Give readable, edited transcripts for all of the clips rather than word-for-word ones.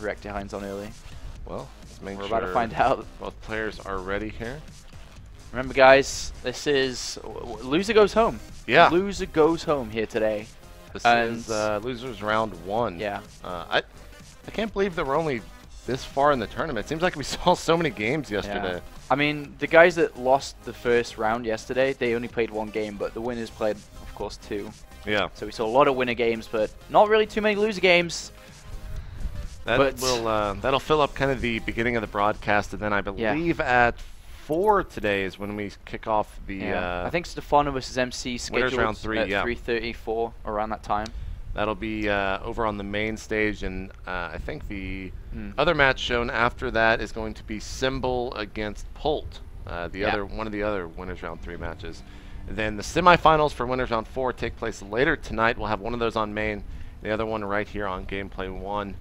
reactor lines on early. Well, let's make We're sure about to find out. both players are ready here. Remember, guys, this is loser goes home. Yeah. Loser goes home here today. This is losers round 1. Yeah. I can't believe that we're only this far in the tournament. It seems like we saw so many games yesterday. Yeah. I mean, the guys that lost the first round yesterday, they only played 1 game, but the winners played, of course, 2. Yeah. So we saw a lot of winner games, but not really too many loser games. That'll fill up kind of the beginning of the broadcast, and then I believe at 4 today is when we kick off the. I think Stefano versus MC scheduled round 3, at yeah. 3:34 around that time. That'll be over on the main stage, and I think the other match shown after that is going to be Symbol against Pult, one of the other winners round 3 matches. And then the semifinals for winners round 4 take place later tonight. We'll have one of those on main, the other one right here on Gameplay 1.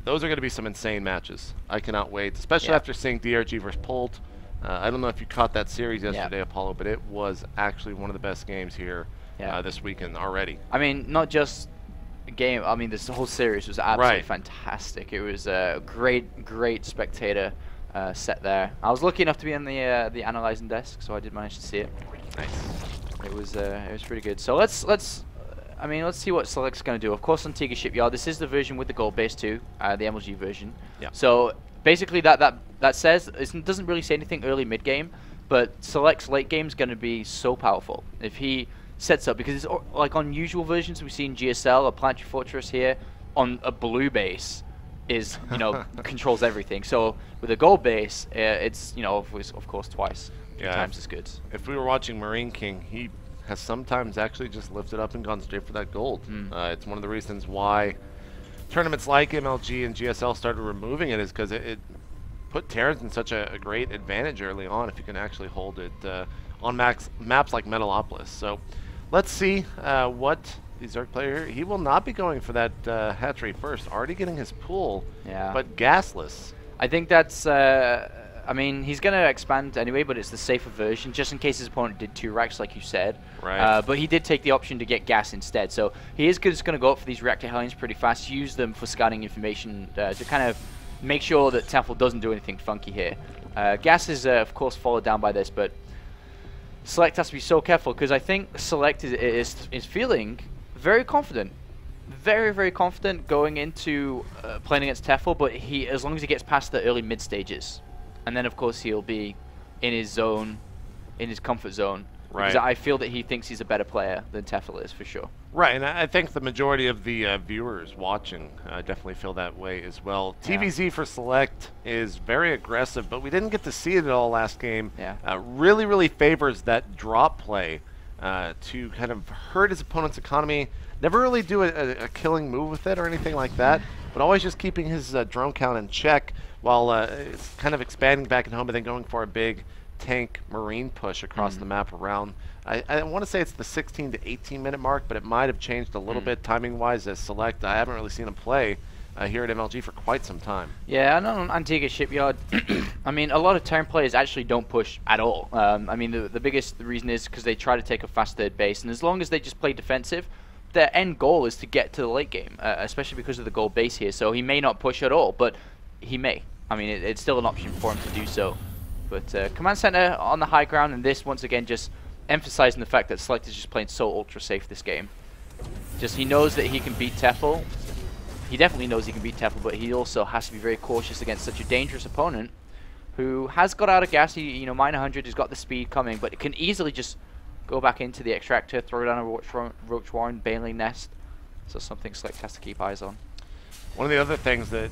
Those are going to be some insane matches. I cannot wait, especially after seeing DRG versus Pult. I don't know if you caught that series yesterday, Apollo, but it was actually one of the best games here this weekend already. I mean, not just a game. I mean, this whole series was absolutely fantastic. It was a great spectator set there. I was lucky enough to be on the analyzing desk, so I did manage to see it. Nice. It was pretty good. So let's see what Select's going to do. Of course, Antigua Shipyard. This is the version with the gold base too, the MLG version. Yeah. So basically, that says it doesn't really say anything early mid game, but Select's late game is going to be so powerful if he sets up, because it's like on usual versions we've seen GSL, a Planetary Fortress here on a blue base is controls everything. So with a gold base, it's of course twice, 3 times as good. If we were watching Marine King, he has sometimes actually just lifted up and gone straight for that gold. It's one of the reasons why tournaments like MLG and GSL started removing it, is because it put Terrans in such a great advantage early on if you can actually hold it on maps like Metalopolis. So let's see what the Zerg player, he will not be going for that hatchery first. Already getting his pool, but gasless. I think that's, I mean, he's going to expand anyway, but it's the safer version, just in case his opponent did 2 racks, like you said. Right. But he did take the option to get gas instead. So he is just going to go up for these reactor hellions pretty fast, use them for scanning information to kind of make sure that Tefel doesn't do anything funky here. Gas is, of course, followed down by this, but Select has to be so careful, because I think Select is feeling very confident. Very confident going into playing against Tefel, but as long as he gets past the early mid stages. And then, of course, he'll be in his zone, in his comfort zone. Right. Because I feel that he thinks he's a better player than Tefel is, for sure. Right, and I think the majority of the viewers watching definitely feel that way as well. TVZ for Select is very aggressive, but we didn't get to see it at all last game. Really favors that drop play to kind of hurt his opponent's economy. Never really do a killing move with it or anything like that, but always just keeping his drone count in check while it's kind of expanding back at home and then going for a big tank marine push across the map around. I want to say it's the 16 to 18 minute mark, but it might have changed a little bit timing wise as Select. I haven't really seen him play here at MLG for quite some time. Yeah, and on Antigua Shipyard, I mean, a lot of turn players actually don't push at all. I mean, the biggest reason is because they try to take a fast third base, and as long as they just play defensive, their end goal is to get to the late game, especially because of the gold base here. So he may not push at all, but he may. I mean, it's still an option for him to do so. But Command Center on the high ground, and this once again just emphasizing the fact that Select is just playing so ultra safe this game. Just he knows that he can beat Tefel. He definitely knows he can beat Tefel, but he also has to be very cautious against such a dangerous opponent who has got out of gas. He, mine 100, has got the speed coming, but it can easily just go back into the extractor, throw down a Roach Warren, Baneling Nest. So something Select has to keep eyes on. One of the other things that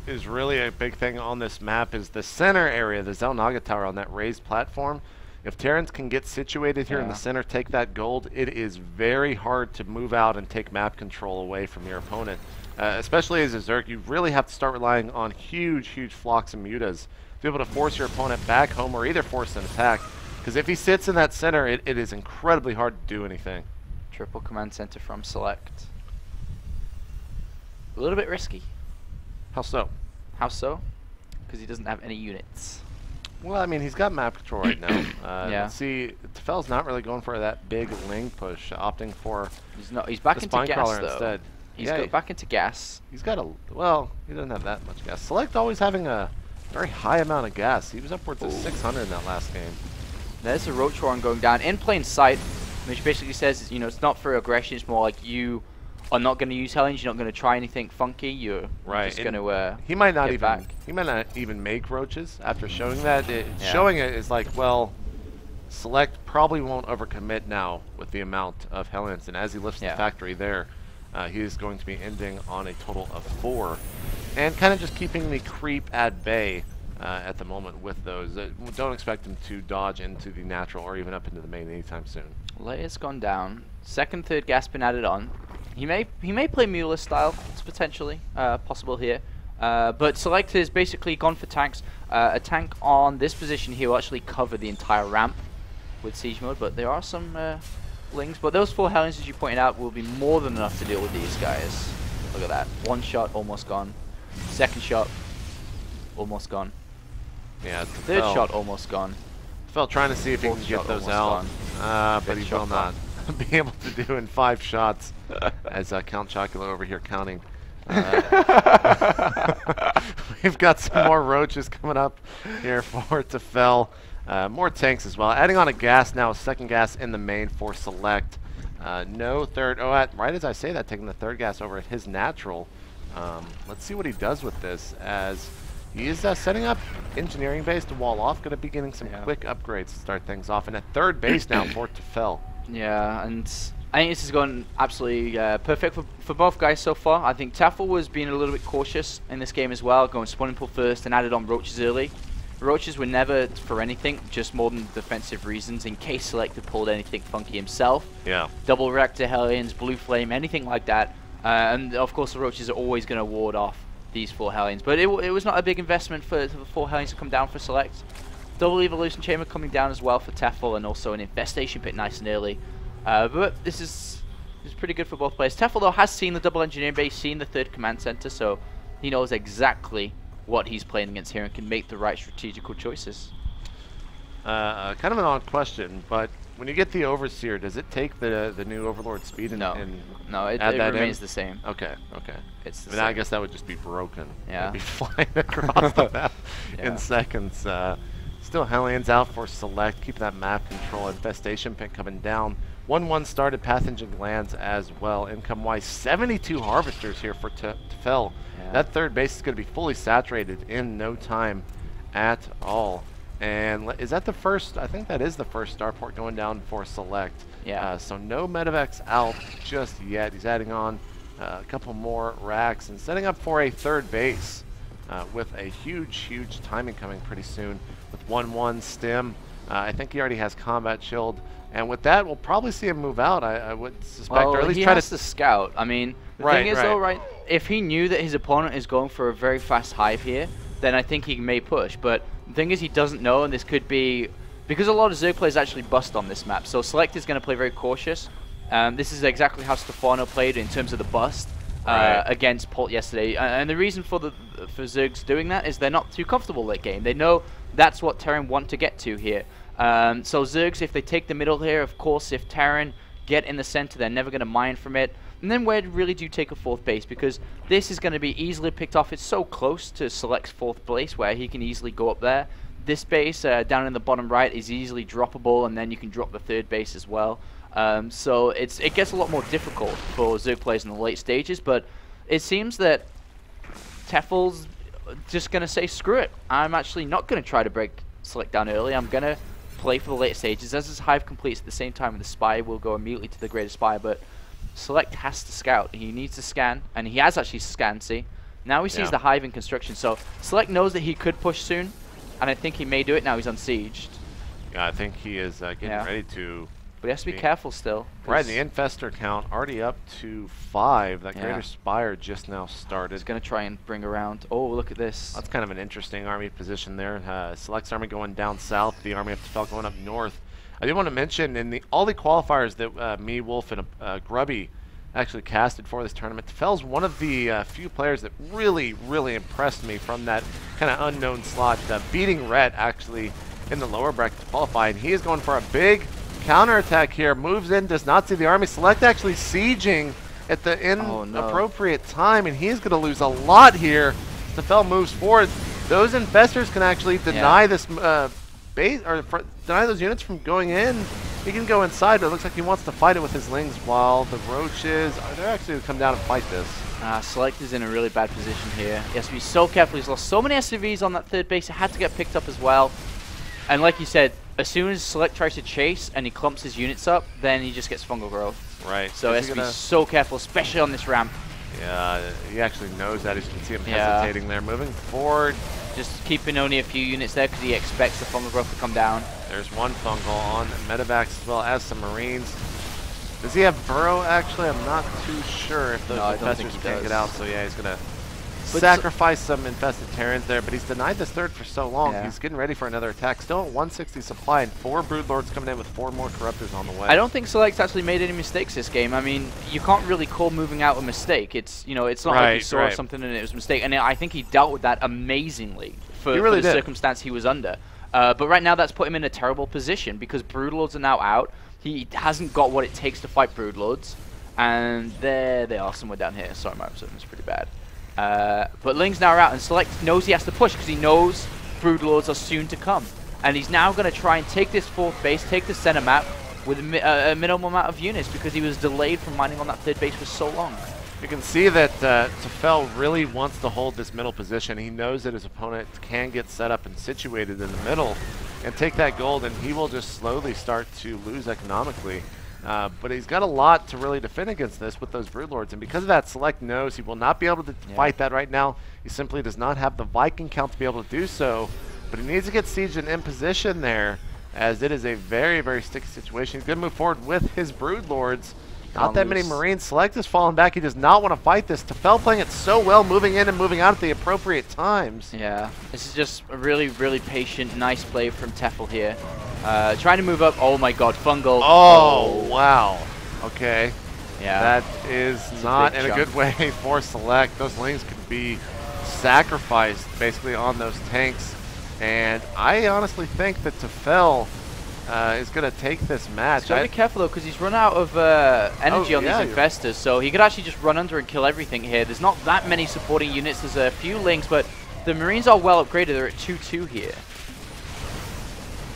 is really a big thing on this map is the center area, the Zelnaga Tower on that raised platform. If Terrans can get situated here in the center, take that gold, it is very hard to move out and take map control away from your opponent. Especially as a Zerg, you really have to start relying on huge flocks and mutas to be able to force your opponent back home or either force an attack. Because if he sits in that center, it is incredibly hard to do anything. Triple command center from Select. A little bit risky. How so? How so? Because he doesn't have any units. Well, I mean, he's got map control right now. Let's see, Tefel's not really going for that big Ling push, opting for he's back the into Spine gas, Crawler though. instead. He's got back into gas. He's got well, he doesn't have that much gas. Select always having a very high amount of gas. He was upwards of 600 in that last game. There's a Roach Warren going down in plain sight, which basically says, you know, it's not for aggression. It's more like you are not going to use Hellions. You're not going to try anything funky. You're just going to he might not even make Roaches after showing that. Showing it is like, well, Select probably won't overcommit now with the amount of Hellions, and as he lifts the factory there, he is going to be ending on a total of 4, and kind of just keeping the creep at bay at the moment with those. Don't expect him to dodge into the natural or even up into the main anytime soon. Layer's gone down. Second, third gas been added on. He may play Mueller style. It's potentially possible here. But Select has basically gone for tanks. A tank on this position here will actually cover the entire ramp with siege mode, but there are some lings. But those 4 Hellions, as you pointed out, will be more than enough to deal with these guys. Look at that. 1 shot, almost gone. Second shot, almost gone. Yeah, third shot, almost gone. Tefel trying to see if he can get those out, but he will not be able to do in 5 shots, as Count Chocula over here counting. We've got some more Roaches coming up here for Tefel. More tanks as well. Adding on a gas now, a second gas in the main for Select. No third. Oh, right as I say that, taking the third gas over at his natural. Let's see what he does with this, as he is setting up engineering base to wall off. Going to be getting some quick upgrades to start things off. And at third base now for Tefel. Yeah, and I think this has gone absolutely perfect for both guys so far. I think Tefel was being a little bit cautious in this game as well, going spawning pool first and added on Roaches early. Roaches were never for anything, just more than defensive reasons, in case Select had pulled anything funky himself. Yeah. Double Reactor, Hellions, Blue Flame, anything like that. And of course the Roaches are always going to ward off these 4 Hellions. But it was not a big investment for the 4 Hellions to come down for Select. Double Evolution Chamber coming down as well for Tefel, and also an Infestation Pit nice and early. But this is pretty good for both players. Tefel, though, has seen the double engineering base, seen the 3rd command center, so he knows exactly what he's playing against here and can make the right strategical choices. Kind of an odd question, but when you get the Overseer, does it take the new Overlord speed and no, it remains the same. Okay, okay. It's the same. I guess that would just be broken. Yeah. It'd be flying across the map in seconds. Still Hellions out for Select, keeping that map control. Infestation Pit coming down. 1-1 started Pathogen Glands as well. Income-wise, 72 Harvesters here for Tefel. Yeah. That third base is going to be fully saturated in no time at all. And is that the first? I think that is the first starport going down for Select. Yeah. So no Medivacs out just yet. He's adding on a couple more racks and setting up for a third base with a huge timing coming pretty soon with 1-1 stim. I think he already has combat shield. And with that, we'll probably see him move out, I would suspect. Well, or at least he try has to scout. I mean, the thing is, though, if he knew that his opponent is going for a very fast hive here, then I think he may push. But the thing is, he doesn't know, and this could be... Because a lot of Zerg players actually bust on this map, so Select is going to play very cautious. This is exactly how Stefano played in terms of the bust against Pult yesterday. And the reason for Zergs doing that is they're not too comfortable late game. They know that's what Terran want to get to here. So Zergs, if they take the middle here, of course, if Terran get in the center, they're never going to mine from it. And then where really do you take a 4th base? Because this is going to be easily picked off. It's so close to Select's 4th base where he can easily go up there. This base down in the bottom right is easily droppable, and then you can drop the 3rd base as well. So it gets a lot more difficult for Zerg players in the late stages, but it seems that Tefel's just going to say, screw it. I'm actually not going to try to break Select down early. I'm going to play for the late stages. As his hive completes at the same time, the spy will go immediately to the greater spy, but Select has to scout. He needs to scan, and he has actually scanned, see? Now he sees the hive in construction, so Select knows that he could push soon, and I think he may do it now he's unsieged. Yeah, I think he is getting ready to... But he has to be careful still. Right, the Infestor count already up to 5. That Greater Spire just now started. He's going to try and bring around... Oh, look at this. That's kind of an interesting army position there. Select's army going down south, the army of Tefel going up north. I do want to mention in all the qualifiers that me, Wolf, and Grubby actually casted for this tournament, Tefel's one of the few players that really impressed me from that kind of unknown slot, beating Rhett actually in the lower bracket to qualify, and he is going for a big counterattack here. Moves in, does not see the army. Select actually sieging at the inappropriate time, and he's going to lose a lot here. Tefel moves forward. Those infestors can actually deny this base, or deny those units from going in. He can go inside, but it looks like he wants to fight it with his lings, while the roaches, they're actually going to come down and fight this. Select is in a really bad position here. He has to be so careful. He's lost so many SCVs on that third base. It had to get picked up as well. And like you said, as soon as Select tries to chase and he clumps his units up, then he just gets fungal growth. Right. So he has to be so careful, especially on this ramp. Yeah, he actually knows that. As you can see him hesitating there. Moving forward. Just keeping only a few units there because he expects the fungal growth to come down. There's one fungal on Medivacs as well as some Marines. Does he have Burrow, actually? I'm not too sure if those infestors can't get out. So yeah, he's going to sacrifice some infested Terrans there, but he's denied this third for so long. He's getting ready for another attack. Still at 160 supply, and 4 Broodlords coming in with 4 more Corruptors on the way. I don't think Select's actually made any mistakes this game. I mean, you can't really call moving out a mistake. It's, you know, it's not like he saw something and it was a mistake. And I think he dealt with that amazingly for the circumstance he was under. But right now that's put him in a terrible position because Broodlords are now out. He hasn't got what it takes to fight Broodlords. And there they are somewhere down here. Sorry, my episode was pretty bad. But Ling's now out, and Select knows he has to push because he knows Broodlords are soon to come. And he's now going to try and take this 4th base, take the center map with a minimal amount of units because he was delayed from mining on that 3rd base for so long. You can see that Tefel really wants to hold this middle position. He knows that his opponent can get set up and situated in the middle and take that gold, and he will just slowly start to lose economically. But he's got a lot to really defend against this with those Broodlords, and because of that, Select knows he will not be able to fight that right now. He simply does not have the Viking count to be able to do so, but he needs to get sieged and in position there, as it is a very, very sticky situation. He's going to move forward with his Broodlords. Not that many Marines. Select is falling back. He does not want to fight this. Tefel playing it so well, moving in and moving out at the appropriate times. Yeah, this is just a really, really patient, nice play from Tefel here. Trying to move up. Oh my god, fungal. Oh, wow. Okay. Yeah. That is not in a good way for Select. Those Lings could be sacrificed basically on those tanks. And I honestly think that Tefel is going to take this match. He's got to be careful though, because he's run out of energy on these infestors, so he could actually just run under and kill everything here. There's not that many supporting units. There's a few Lings, but the Marines are well upgraded. They're at 2-2 here.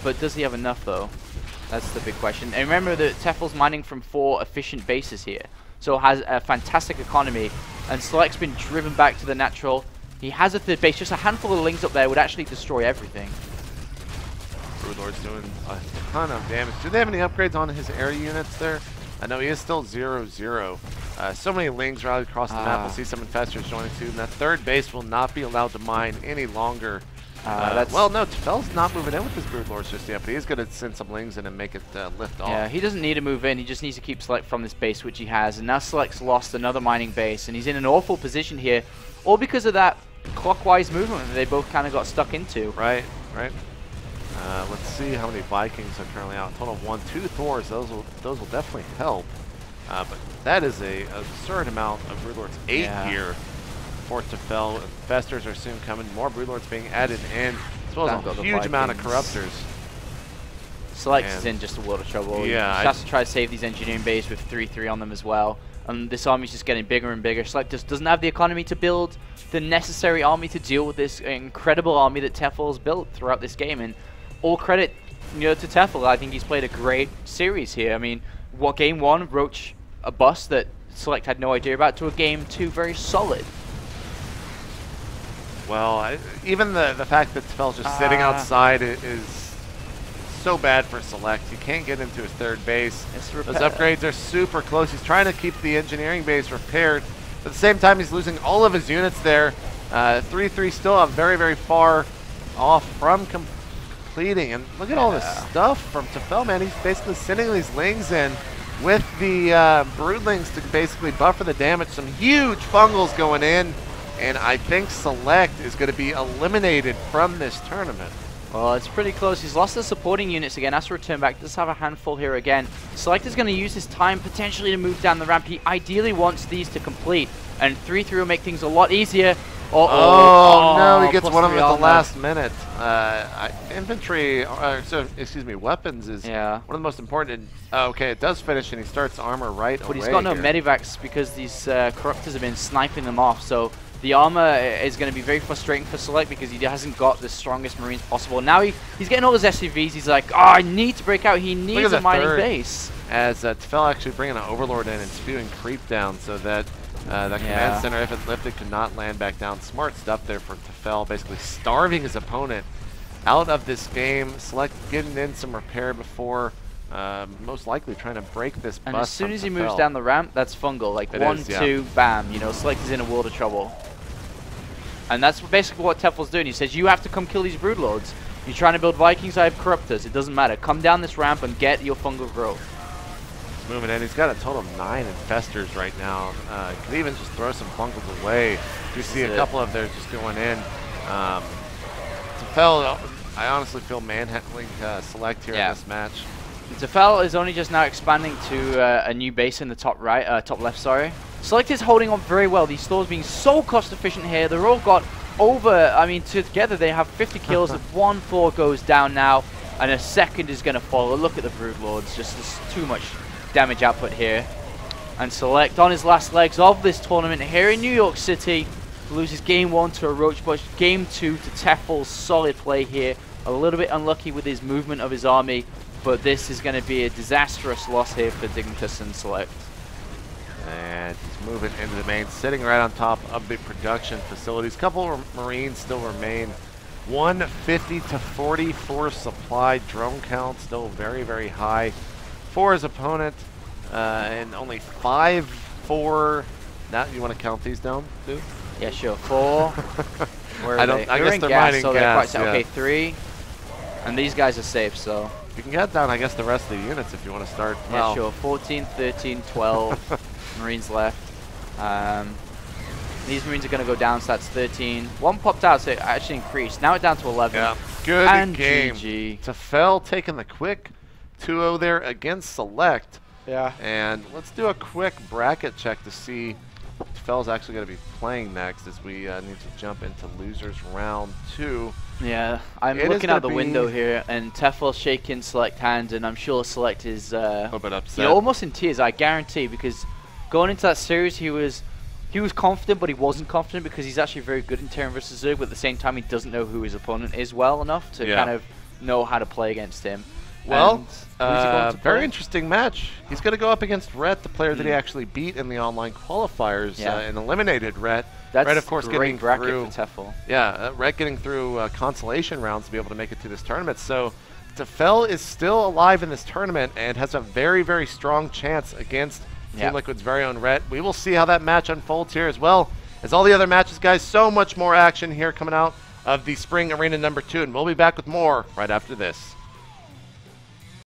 But does he have enough though? That's the big question. And remember that Tefel's mining from 4 efficient bases here, so has a fantastic economy. And Select's been driven back to the natural. He has a 3rd base. Just a handful of Lings up there would actually destroy everything. Broodlord's doing a ton of damage. Do they have any upgrades on his area units there? I know he is still 0-0. So many Lings rallied across the map. We'll see some infestors joining too. And that 3rd base will not be allowed to mine any longer. Well, no, Tefel's not moving in with his Broodlords just yet, but he's going to send some Lings in and make it lift off. Yeah, he doesn't need to move in. He just needs to keep Select from this base, which he has. And now Select's lost another mining base, and he's in an awful position here, all because of that clockwise movement that they both kind of got stuck into. Right, right. Let's see how many Vikings are currently out. Total of 1, 2 Thors. Those will definitely help. But that is a absurd amount of Broodlords. 8 here for Tefel. Infestors are soon coming. More Broodlords being added in, as well as a huge amount of Corruptors. Select is in just a world of trouble. Yeah, he has to try to save these engineering bases with 3-3 on them as well. And this army's just getting bigger and bigger. Select just doesn't have the economy to build the necessary army to deal with this incredible army that Tefel's built throughout this game. And all credit, you know, to Tefel. I think he's played a great series here. I mean, what game 1, Roach a bust that Select had no idea about, to a game 2 very solid. Well, even the fact that Tefel's just sitting outside is so bad for Select. He can't get into his 3rd base. Those upgrades are super close. He's trying to keep the engineering base repaired. But at the same time, he's losing all of his units there. 3-3 still very, very far off from completing. And look at all this stuff from Tefel, man. He's basically sending these Lings in with the Broodlings to basically buffer the damage. Some huge fungals going in. And I think Select is going to be eliminated from this tournament. Well, it's pretty close. He's lost the supporting units again. Has to return back. Does have a handful here again. Select is going to use his time potentially to move down the ramp. He ideally wants these to complete. And 3-3 will make things a lot easier. Oh, no, he gets one of them at the last minute. Infantry, excuse me, weapons is one of the most important. Okay, it does finish, and he starts armor right away. But he's got no medivacs because these corruptors have been sniping them off. So the armor is going to be very frustrating for Select because he hasn't got the strongest Marines possible. Now he's getting all his SCVs. He's like, oh, I need to break out. He needs a mining base. As Tefel actually bringing an Overlord in and spewing creep down so that that command center, if it lifted, could not land back down. Smart stuff there for Tefel, basically starving his opponent out of this game. Select getting in some repair before most likely trying to break this bust. And as soon as he moves down the ramp, that's fungal. Like 1, 2, bam. You know, Select is in a world of trouble. And that's basically what Tefel's doing. He says, you have to come kill these Broodlords. You're trying to build Vikings, I have Corruptors. It doesn't matter. Come down this ramp and get your fungal growth. Moving in. He's got a total of 9 infestors right now. Could even just throw some fungals away. You see a couple of theirs just going in. Tefel, I honestly feel manhandling Select here in this match. Tefel is only just now expanding to a new base in the top right, top left, sorry. Select is holding on very well. These stores being so cost efficient here. They're all got over, I mean, together they have 50 kills. One floor goes down now, and a second is going to follow. Look at the Broodlords, just there's too much damage output here. And Select on his last legs of this tournament here in New York City loses game 1 to a Roach Bush, game 2 to Tefel's solid play here. A little bit unlucky with his movement of his army, but this is going to be a disastrous loss here for Dignitas and Select. And he's moving into the main, sitting right on top of the production facilities. Couple of Marines still remain. 150 to 44 supply. Drone count still very, very high for his opponent, and only 5 for. Now, you want to count these down, too? Yeah, sure. 4. Where are they? I guess they're mining so gas. Okay, 3. And these guys are safe, so. You can get down, I guess, the rest of the units if you want to start. Yeah, sure. 14, 13, 12 Marines left. These Marines are going to go down, so that's 13. One popped out, so it actually increased. Now it's down to 11. Yeah, good and game. GG. Tefel taking the quick 2-0 there against Select. Yeah. And let's do a quick bracket check to see Tefel's actually going to be playing next as we need to jump into losers round 2. Yeah, I'm looking out the window here, and Tefel shaking Select hands, and I'm sure Select is a little bit upset. You know, almost in tears, I guarantee, because going into that series, he was confident, but he wasn't confident because he's actually very good in Terran versus Zerg, but at the same time, he doesn't know who his opponent is well enough to kind of know how to play against him. Well, very interesting match. He's going to go up against Rhett, the player that he actually beat in the online qualifiers and eliminated Rhett. That's Rhett, of course, getting through. For Tefel. Yeah, Rhett getting through consolation rounds to be able to make it to this tournament. So Tefel is still alive in this tournament and has a very, very strong chance against Team Liquid's very own Rhett. We will see how that match unfolds here as well as all the other matches, guys. So much more action here coming out of the Spring Arena number 2, and we'll be back with more right after this.